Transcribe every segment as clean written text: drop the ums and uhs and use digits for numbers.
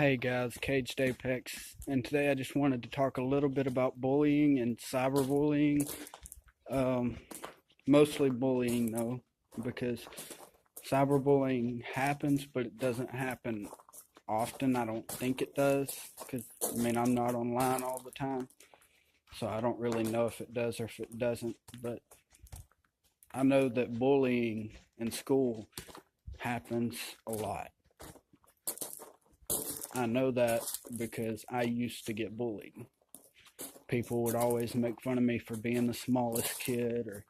Hey guys, Caged Apex, and today I just wanted to talk a little bit about bullying and cyberbullying. Um, Mostly bullying though, because cyberbullying happens, but it doesn't happen often. I don't think it does, because I'm not online all the time, so I don't really know if it does or if it doesn't. But I know that bullying in school happens a lot. I know that because I used to get bullied. People would always make fun of me for being the smallest kid, or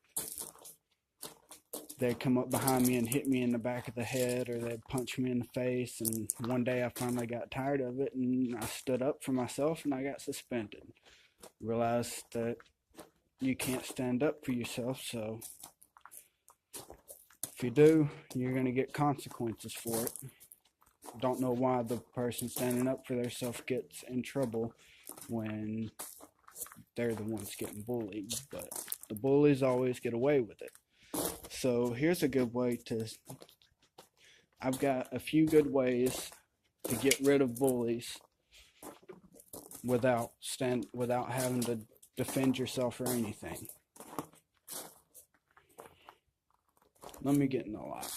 they'd come up behind me and hit me in the back of the head, or they'd punch me in the face. And one day I finally got tired of it and I stood up for myself and I got suspended. Realized that you can't stand up for yourself, so if you do, you're going to get consequences for it. Don't know why the person standing up for themselves gets in trouble when they're the ones getting bullied, but the bullies always get away with it. So here's a good way to, I've got a few good ways to get rid of bullies without having to defend yourself or anything. Let me get in a lot.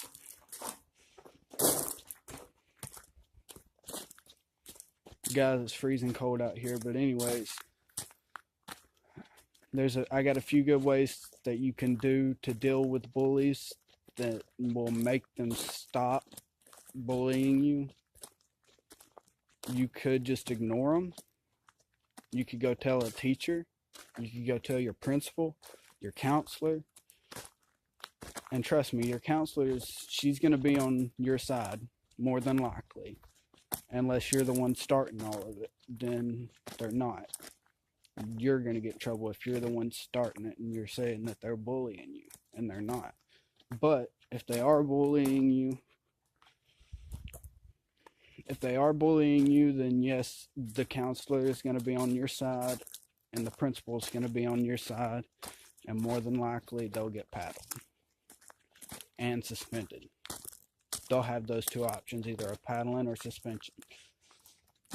Guys, it's freezing cold out here, but anyways, I got a few good ways that you can do to deal with bullies that will make them stop bullying you. You could just ignore them. You could go tell a teacher. You could go tell your principal, your counselor. And trust me, your counselor she's going to be on your side more than likely. Unless you're the one starting all of it, then they're not. You're going to get in trouble if you're the one starting it and you're saying that they're bullying you, and they're not. But if they are bullying you, then yes, the counselor is going to be on your side and the principal is going to be on your side, and more than likely they'll get paddled and suspended. They'll have those two options, either a paddling or suspension.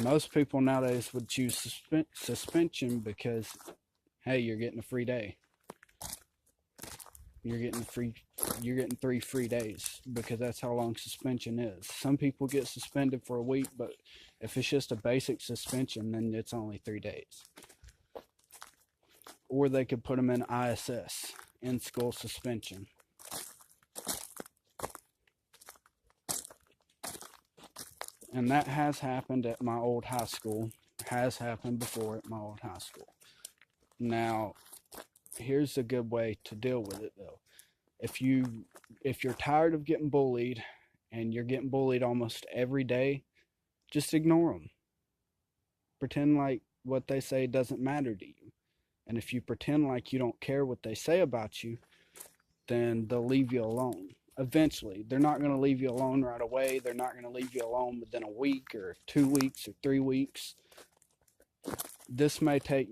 Most people nowadays would choose suspension because, hey, you're getting a free day. You're getting 3 free days, because that's how long suspension is. Some people get suspended for a week, but if it's just a basic suspension, then it's only 3 days. Or they could put them in ISS, in-school suspension. And that has happened at my old high school. Has happened before at my old high school. Now, here's a good way to deal with it though. If you're tired of getting bullied, and you're getting bullied almost every day, just ignore them. Pretend like what they say doesn't matter to you. And if you pretend like you don't care what they say about you, then they'll leave you alone. Eventually, they're not going to leave you alone right away. They're not going to leave you alone within a week or 2 weeks or 3 weeks. This may take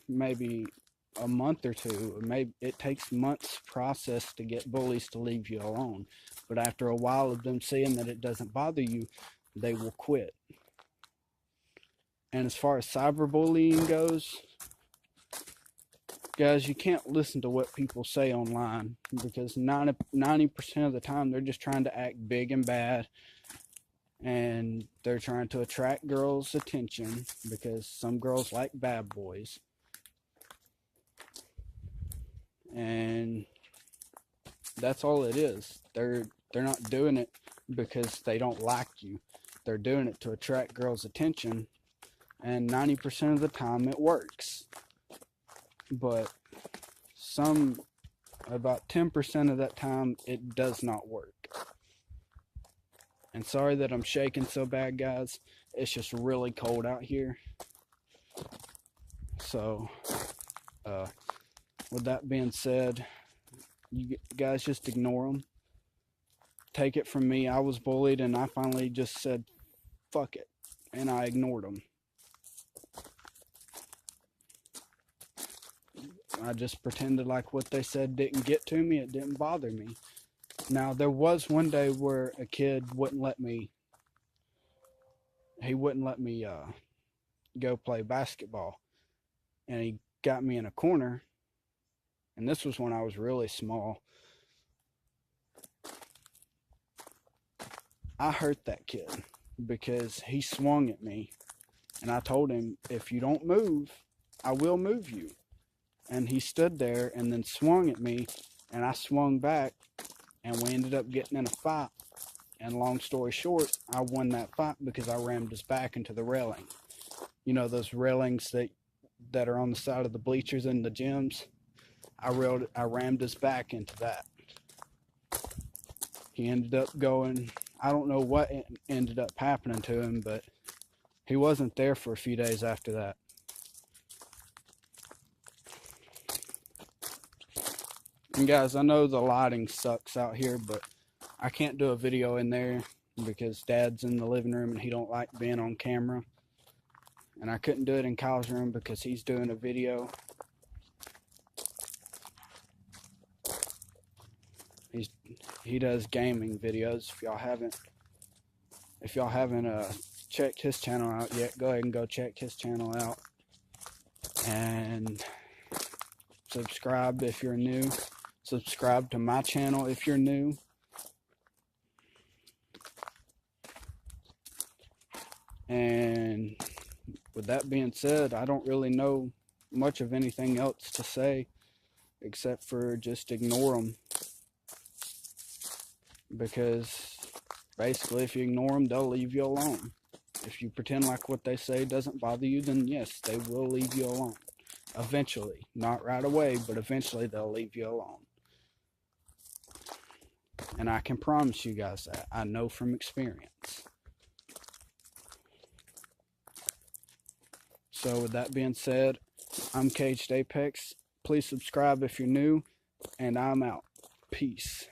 maybe a month or two. Maybe it takes months process to get bullies to leave you alone. But after a while of them seeing that it doesn't bother you, they will quit. And as far as cyberbullying goes, guys, you can't listen to what people say online, because 90% of the time they're just trying to act big and bad, and they're trying to attract girls' attention, because some girls like bad boys. And that's all it is. They're not doing it because they don't like you. They're doing it to attract girls' attention, and 90% of the time it works. But about 10% of that time, it does not work. And sorry that I'm shaking so bad, guys. It's just really cold out here. So, with that being said, you guys just ignore them. Take it from me, I was bullied, and I finally just said, fuck it. And I ignored them. I just pretended like what they said didn't get to me. It didn't bother me. Now, there was one day where a kid wouldn't let me he wouldn't let me go play basketball, and he got me in a corner. And this was when I was really small. I hurt that kid because he swung at me, and I told him, if you don't move, I will move you. And he stood there and then swung at me, and I swung back, and we ended up getting in a fight. And long story short, I won that fight because I rammed his back into the railing. You know, those railings that are on the side of the bleachers in the gyms? I rammed his back into that. He ended up going, I don't know what ended up happening to him, but he wasn't there for a few days after that. And guys, I know the lighting sucks out here, but I can't do a video in there because Dad's in the living room and he don't like being on camera. And I couldn't do it in Kyle's room because he's doing a video. He does gaming videos. If y'all haven't checked his channel out yet, go ahead and go check his channel out. And subscribe if you're new. Subscribe to my channel if you're new. And with that being said, I don't really know much of anything else to say except for just ignore them. Because basically, if you ignore them, they'll leave you alone. If you pretend like what they say doesn't bother you, then yes, they will leave you alone. Eventually. Not right away, but eventually they'll leave you alone. And I can promise you guys that. I know from experience. So with that being said, I'm Caged Apex. Please subscribe if you're new, and I'm out. Peace.